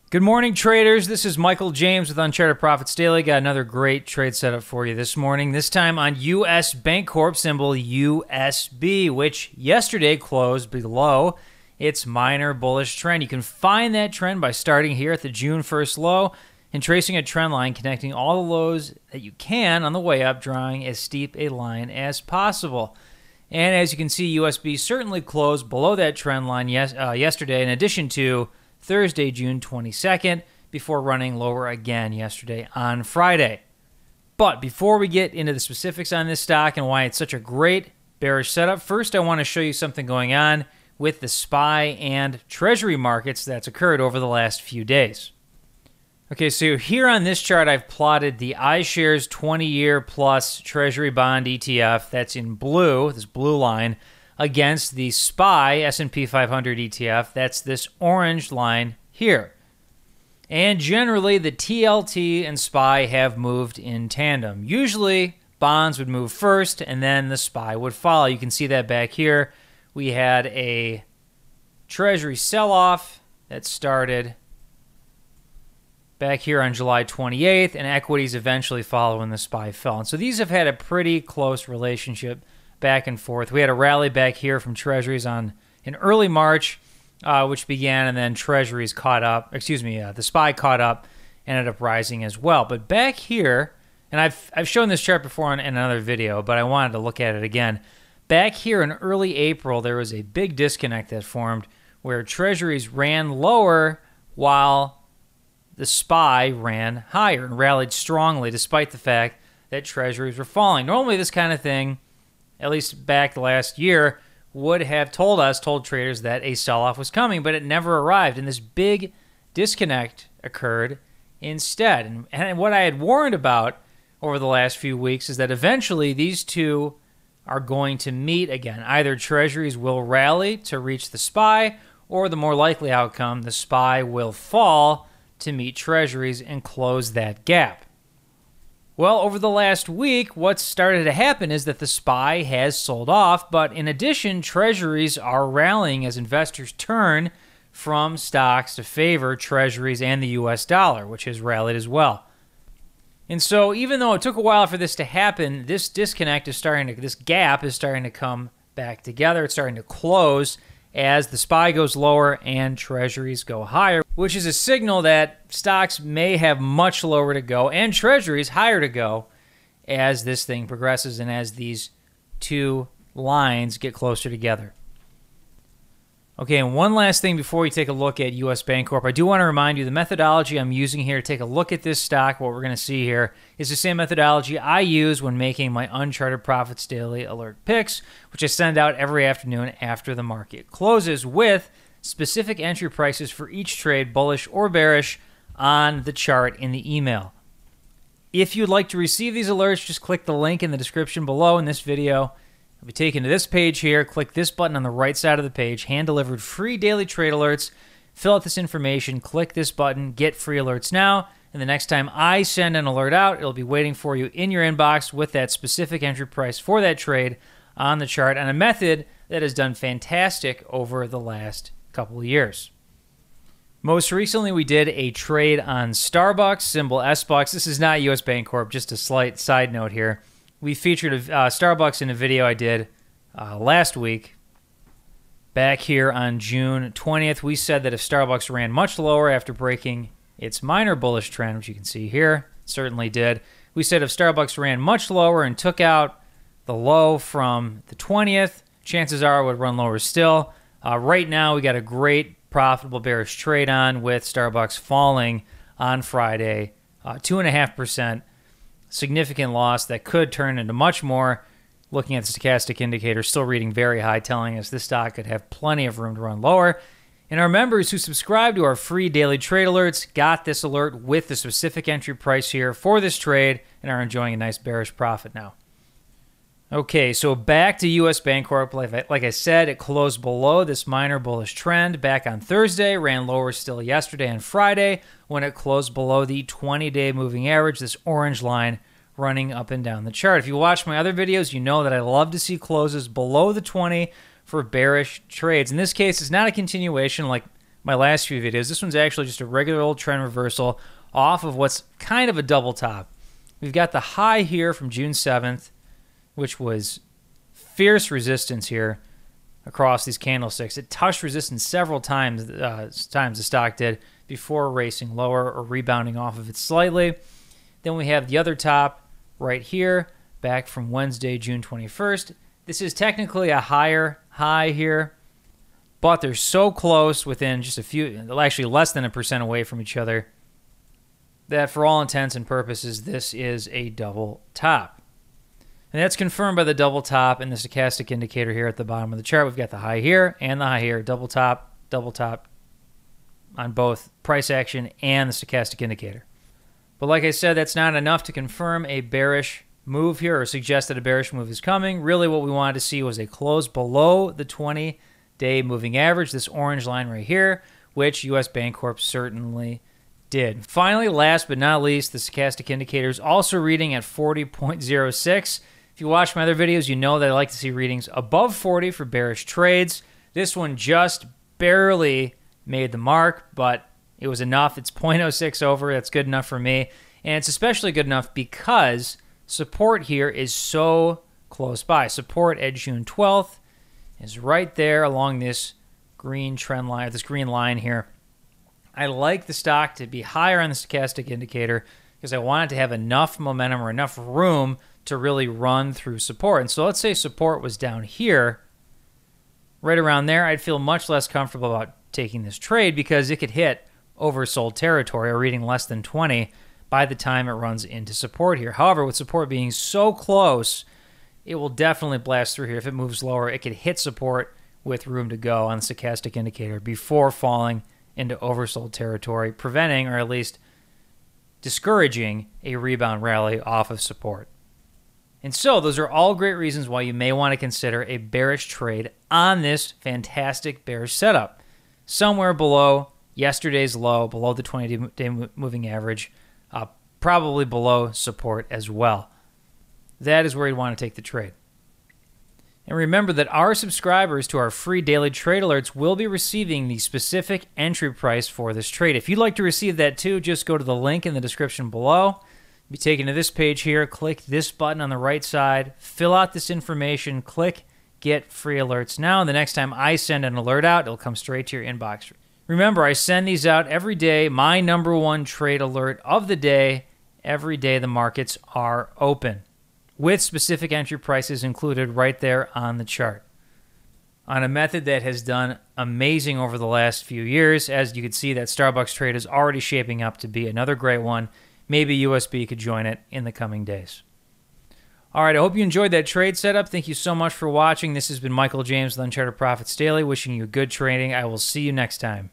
Good morning, traders. This is Michael James with Uncharted Profits Daily. Got another great trade setup for you this morning, this time on U.S. Bancorp, symbol USB, which yesterday closed below its minor bullish trend. You can find that trend by starting here at the June 1st low and tracing a trend line connecting all the lows that you can on the way up, drawing as steep a line as possible. And as you can see, USB certainly closed below that trend line yesterday, in addition to Thursday, June 22nd, before running lower again yesterday on Friday. But before we get into the specifics on this stock and why it's such a great bearish setup, first I want to show you something going on with the SPY and Treasury markets that's occurred over the last few days. Okay, so here on this chart, I've plotted the iShares 20-year plus Treasury bond ETF, that's in blue, this blue line, against the SPY S&P 500 ETF, that's this orange line here. And generally, the TLT and SPY have moved in tandem. Usually, bonds would move first, and then the SPY would follow. You can see that back here. We had a Treasury sell-off that started back here on July 28th, and equities eventually follow when the SPY fell. And so these have had a pretty close relationship back and forth. We had a rally back here from Treasuries in early March, which began, and then Treasuries caught up. The SPY caught up, ended up rising as well. But back here, and I've shown this chart before in another video, but I wanted to look at it again. Back here in early April, there was a big disconnect that formed where Treasuries ran lower while the SPY ran higher and rallied strongly, despite the fact that Treasuries were falling. Normally, this kind of thing, at least back last year, would have told traders that a sell-off was coming, but it never arrived, and this big disconnect occurred instead. And what I had warned about over the last few weeks is that eventually these two are going to meet again. Either Treasuries will rally to reach the SPY, or the more likely outcome, the SPY will fall to meet Treasuries and close that gap. Well, over the last week, what's started to happen is that the SPY has sold off, but in addition, Treasuries are rallying as investors turn from stocks to favor Treasuries and the U.S. dollar, which has rallied as well. And so even though it took a while for this to happen, this gap is starting to come back together. It's starting to close as the SPY goes lower and Treasuries go higher, which is a signal that stocks may have much lower to go and Treasuries higher to go as this thing progresses and as these two lines get closer together. Okay, and one last thing before we take a look at U.S. Bancorp. I do want to remind you the methodology I'm using here to take a look at this stock, what we're going to see here, is the same methodology I use when making my Uncharted Profits Daily Alert Picks, which I send out every afternoon after the market closes, with specific entry prices for each trade, bullish or bearish, on the chart in the email. If you'd like to receive these alerts, just click the link in the description below in this video. You'll be taken to this page here. Click this button on the right side of the page, hand-delivered free daily trade alerts. Fill out this information, click this button, get free alerts now, and the next time I send an alert out, it'll be waiting for you in your inbox with that specific entry price for that trade on the chart, and a method that has done fantastic over the last couple of years. Most recently, we did a trade on Starbucks, symbol SBUCks. This is not U.S. Bancorp, just a slight side note here. We featured Starbucks in a video I did last week. Back here on June 20th, we said that if Starbucks ran much lower after breaking its minor bullish trend, which you can see here, it certainly did. We said if Starbucks ran much lower and took out the low from the 20th, chances are it would run lower still. Right now, we got a great profitable bearish trade on with Starbucks falling on Friday, 2.5%. Significant loss that could turn into much more. Looking at the stochastic indicator, still reading very high, telling us this stock could have plenty of room to run lower. And our members who subscribe to our free daily trade alerts got this alert with the specific entry price here for this trade and are enjoying a nice bearish profit now. Okay, so back to U.S. Bancorp. Like I said, it closed below this minor bullish trend back on Thursday, ran lower still yesterday and Friday when it closed below the 20-day moving average, this orange line running up and down the chart. If you watch my other videos, you know that I love to see closes below the 20 for bearish trades. In this case, it's not a continuation like my last few videos. This one's actually just a regular old trend reversal off of what's kind of a double top. We've got the high here from June 7th, which was fierce resistance here across these candlesticks. It touched resistance several times, the stock did, before racing lower or rebounding off of it slightly. Then we have the other top right here, back from Wednesday, June 21st. This is technically a higher high here, but they're so close, within just a few, actually less than 1% away from each other, that for all intents and purposes, this is a double top. And that's confirmed by the double top and the stochastic indicator here at the bottom of the chart. We've got the high here and the high here, double top on both price action and the stochastic indicator. But like I said, that's not enough to confirm a bearish move here or suggest that a bearish move is coming. Really what we wanted to see was a close below the 20-day moving average, this orange line right here, which US Bancorp certainly did. Finally, last but not least, the stochastic indicator is also reading at 40.06. If you watch my other videos, you know that I like to see readings above 40 for bearish trades. This one just barely made the mark, but it was enough. It's 0.06 over. That's good enough for me. And it's especially good enough because support here is so close by. Support at June 12th is right there along this green trend line, this green line here. I like the stock to be higher on the stochastic indicator because I want it to have enough momentum or enough room to really run through support. And so let's say support was down here, right around there, I'd feel much less comfortable about taking this trade because it could hit oversold territory or reading less than 20 by the time it runs into support here. However, with support being so close, it will definitely blast through here. If it moves lower, it could hit support with room to go on the stochastic indicator before falling into oversold territory, preventing or at least discouraging a rebound rally off of support. And so those are all great reasons why you may want to consider a bearish trade on this fantastic bearish setup. Somewhere below yesterday's low, below the 20-day moving average, probably below support as well. That is where you'd want to take the trade. And remember that our subscribers to our free daily trade alerts will be receiving the specific entry price for this trade. If you'd like to receive that too, just go to the link in the description below. Be taken to this page here, click this button on the right side, fill out this information, click Get Free Alerts Now, and the next time I send an alert out, it'll come straight to your inbox. Remember, I send these out every day, my #1 trade alert of the day, every day the markets are open, with specific entry prices included right there on the chart. On a method that has done amazing over the last few years. As you can see, that Starbucks trade is already shaping up to be another great one. Maybe USB could join it in the coming days. All right, I hope you enjoyed that trade setup. Thank you so much for watching. This has been Michael James with Uncharted Profits Daily, wishing you good trading. I will see you next time.